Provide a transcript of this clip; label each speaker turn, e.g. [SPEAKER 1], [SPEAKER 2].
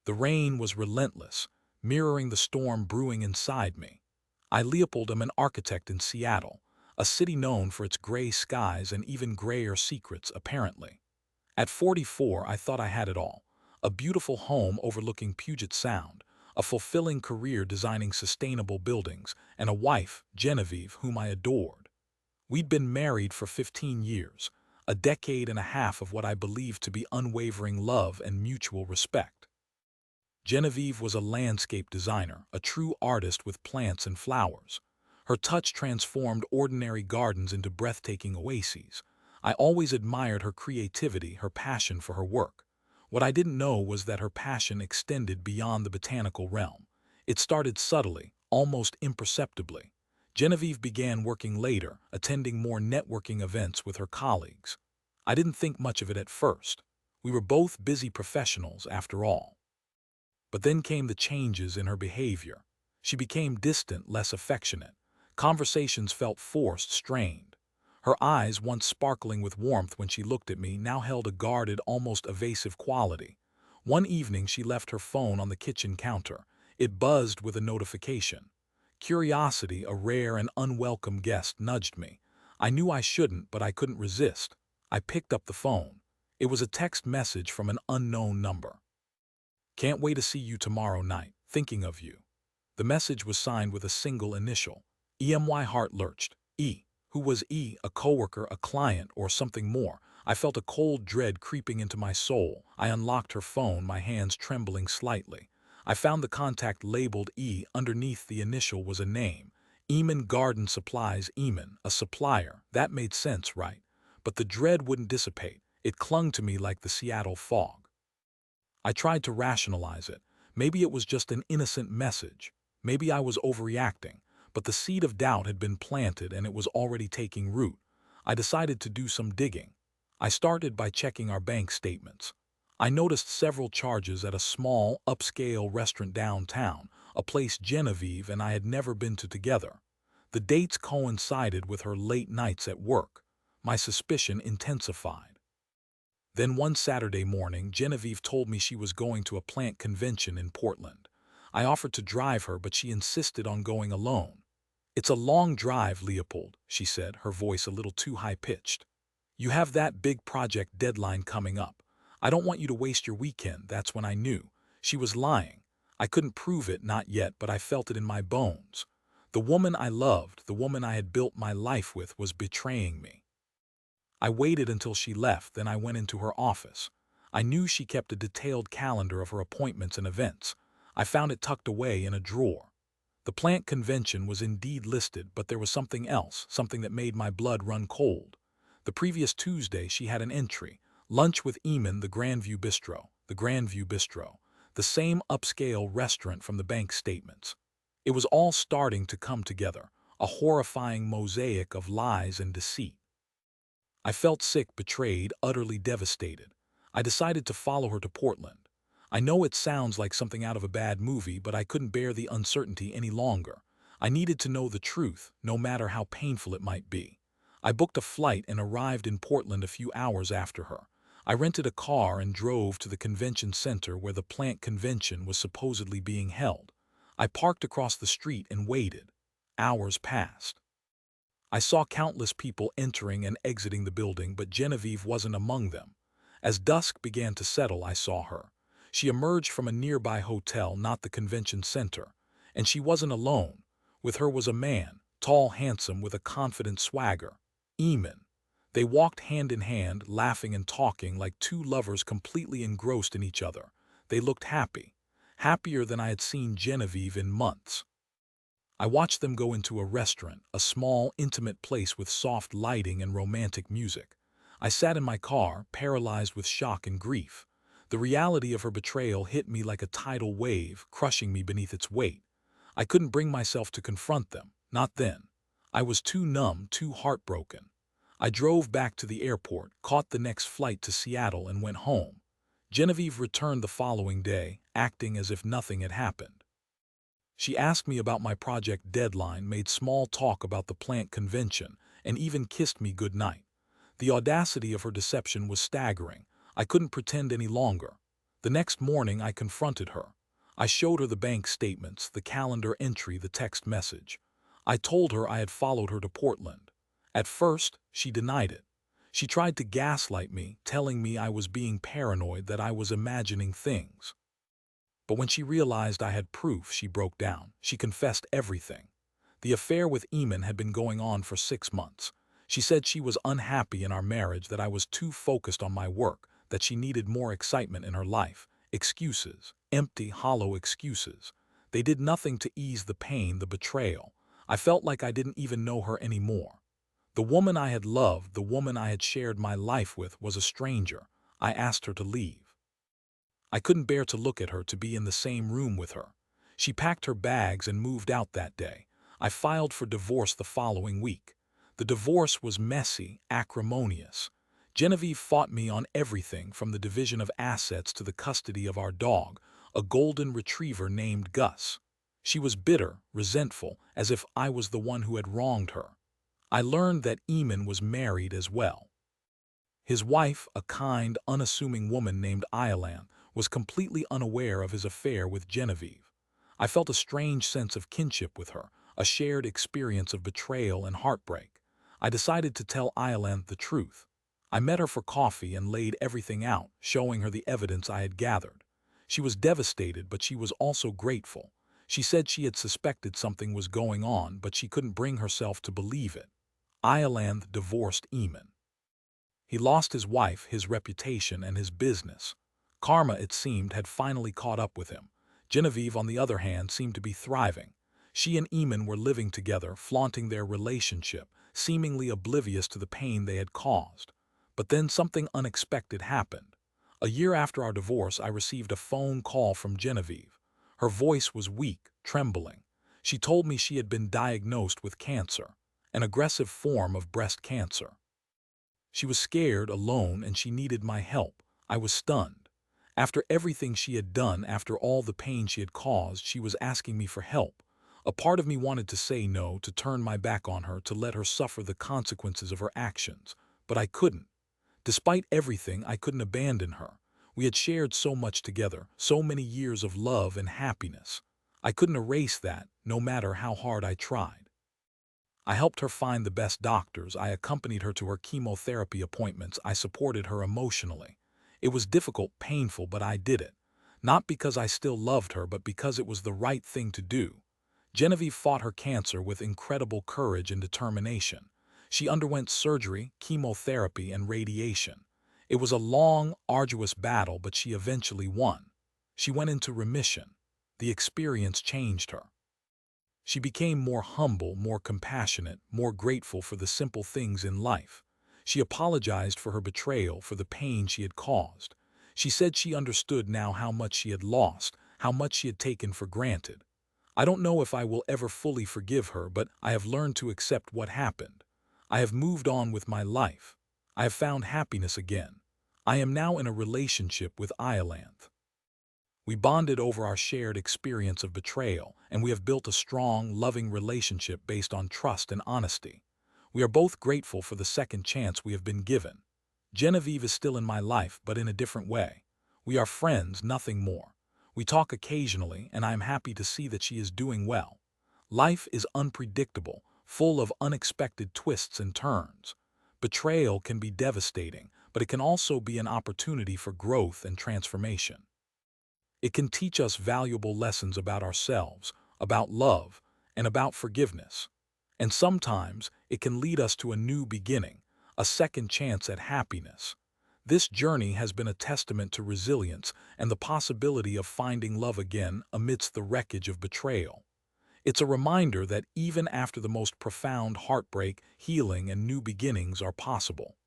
[SPEAKER 1] The rain was relentless, mirroring the storm brewing inside me. Leopold am an architect in Seattle, a city known for its gray skies and even grayer secrets, apparently. At 44, I thought I had it all. A beautiful home overlooking Puget Sound, a fulfilling career designing sustainable buildings, and a wife, Genevieve, whom I adored. We'd been married for 15 years, a decade and a half of what I believed to be unwavering love and mutual respect. Genevieve was a landscape designer, a true artist with plants and flowers. Her touch transformed ordinary gardens into breathtaking oases. I always admired her creativity, her passion for her work. What I didn't know was that her passion extended beyond the botanical realm. It started subtly, almost imperceptibly. Genevieve began working later, attending more networking events with her colleagues. I didn't think much of it at first. We were both busy professionals, after all. But then came the changes in her behavior. She became distant, less affectionate. Conversations felt forced, strained. Her eyes, once sparkling with warmth when she looked at me, now held a guarded, almost evasive quality. One evening she left her phone on the kitchen counter. It buzzed with a notification. Curiosity, a rare and unwelcome guest, nudged me. I knew I shouldn't, but I couldn't resist. I picked up the phone. It was a text message from an unknown number. "Can't wait to see you tomorrow night. Thinking of you." The message was signed with a single initial. My heart lurched. Who was E? A coworker, a client, or something more? I felt a cold dread creeping into my soul. I unlocked her phone, my hands trembling slightly. I found the contact labeled E. Underneath the initial was a name. Eamon Garden Supplies. Eamon, a supplier. That made sense, right? But the dread wouldn't dissipate. It clung to me like the Seattle fog. I tried to rationalize it. Maybe it was just an innocent message. Maybe I was overreacting. But the seed of doubt had been planted and it was already taking root. I decided to do some digging. I started by checking our bank statements. I noticed several charges at a small, upscale restaurant downtown, a place Genevieve and I had never been to together. The dates coincided with her late nights at work. My suspicion intensified. Then one Saturday morning, Genevieve told me she was going to a plant convention in Portland. I offered to drive her, but she insisted on going alone. "It's a long drive, Leopold," she said, her voice a little too high-pitched. "You have that big project deadline coming up. I don't want you to waste your weekend." That's when I knew. She was lying. I couldn't prove it, not yet, but I felt it in my bones. The woman I loved, the woman I had built my life with, was betraying me. I waited until she left, then I went into her office. I knew she kept a detailed calendar of her appointments and events. I found it tucked away in a drawer. The plant convention was indeed listed, but there was something else, something that made my blood run cold. The previous Tuesday she had an entry, lunch with Eamon, the Grandview Bistro, the same upscale restaurant from the bank statements. It was all starting to come together, a horrifying mosaic of lies and deceit. I felt sick, betrayed, utterly devastated. I decided to follow her to Portland. I know it sounds like something out of a bad movie, but I couldn't bear the uncertainty any longer. I needed to know the truth, no matter how painful it might be. I booked a flight and arrived in Portland a few hours after her. I rented a car and drove to the convention center where the plant convention was supposedly being held. I parked across the street and waited. Hours passed. I saw countless people entering and exiting the building, but Genevieve wasn't among them. As dusk began to settle, I saw her. She emerged from a nearby hotel, not the convention center. And she wasn't alone. With her was a man, tall, handsome, with a confident swagger. Eamon. They walked hand in hand, laughing and talking like two lovers completely engrossed in each other. They looked happy. Happier than I had seen Genevieve in months. I watched them go into a restaurant, a small, intimate place with soft lighting and romantic music. I sat in my car, paralyzed with shock and grief. The reality of her betrayal hit me like a tidal wave, crushing me beneath its weight. I couldn't bring myself to confront them, not then. I was too numb, too heartbroken. I drove back to the airport, caught the next flight to Seattle, and went home. Genevieve returned the following day, acting as if nothing had happened. She asked me about my project deadline, made small talk about the plant convention, and even kissed me goodnight. The audacity of her deception was staggering. I couldn't pretend any longer. The next morning I confronted her. I showed her the bank statements, the calendar entry, the text message. I told her I had followed her to Portland. At first, she denied it. She tried to gaslight me, telling me I was being paranoid, that I was imagining things. But when she realized I had proof, she broke down. She confessed everything. The affair with Eamon had been going on for 6 months. She said she was unhappy in our marriage, that I was too focused on my work, that she needed more excitement in her life. Excuses, empty, hollow excuses. They did nothing to ease the pain, the betrayal. I felt like I didn't even know her anymore. The woman I had loved, the woman I had shared my life with, was a stranger. I asked her to leave. I couldn't bear to look at her, to be in the same room with her. She packed her bags and moved out that day. I filed for divorce the following week. The divorce was messy, acrimonious. Genevieve fought me on everything from the division of assets to the custody of our dog, a golden retriever named Gus. She was bitter, resentful, as if I was the one who had wronged her. I learned that Eamon was married as well. His wife, a kind, unassuming woman named Iolanthe, was completely unaware of his affair with Genevieve. I felt a strange sense of kinship with her, a shared experience of betrayal and heartbreak. I decided to tell Iolanthe the truth. I met her for coffee and laid everything out, showing her the evidence I had gathered. She was devastated, but she was also grateful. She said she had suspected something was going on, but she couldn't bring herself to believe it. Iolanthe divorced Eamon. He lost his wife, his reputation, and his business. Karma, it seemed, had finally caught up with him. Genevieve, on the other hand, seemed to be thriving. She and Eamon were living together, flaunting their relationship, seemingly oblivious to the pain they had caused. But then something unexpected happened. A year after our divorce, I received a phone call from Genevieve. Her voice was weak, trembling. She told me she had been diagnosed with cancer, an aggressive form of breast cancer. She was scared, alone, and she needed my help. I was stunned. After everything she had done, after all the pain she had caused, she was asking me for help. A part of me wanted to say no, to turn my back on her, to let her suffer the consequences of her actions. But I couldn't. Despite everything, I couldn't abandon her. We had shared so much together, so many years of love and happiness. I couldn't erase that, no matter how hard I tried. I helped her find the best doctors. I accompanied her to her chemotherapy appointments. I supported her emotionally. It was difficult, painful, but I did it. Not because I still loved her, but because it was the right thing to do. Genevieve fought her cancer with incredible courage and determination. She underwent surgery, chemotherapy, and radiation. It was a long, arduous battle, but she eventually won. She went into remission. The experience changed her. She became more humble, more compassionate, more grateful for the simple things in life. She apologized for her betrayal, for the pain she had caused. She said she understood now how much she had lost, how much she had taken for granted. I don't know if I will ever fully forgive her, but I have learned to accept what happened. I have moved on with my life. I have found happiness again. I am now in a relationship with Iolanthe. We bonded over our shared experience of betrayal, and we have built a strong, loving relationship based on trust and honesty. We are both grateful for the second chance we have been given. Genevieve is still in my life, but in a different way. We are friends, nothing more. We talk occasionally, and I am happy to see that she is doing well. Life is unpredictable, full of unexpected twists and turns. Betrayal can be devastating, but it can also be an opportunity for growth and transformation. It can teach us valuable lessons about ourselves, about love, and about forgiveness. And sometimes it can lead us to a new beginning, a second chance at happiness. This journey has been a testament to resilience and the possibility of finding love again amidst the wreckage of betrayal. It's a reminder that even after the most profound heartbreak, healing and new beginnings are possible.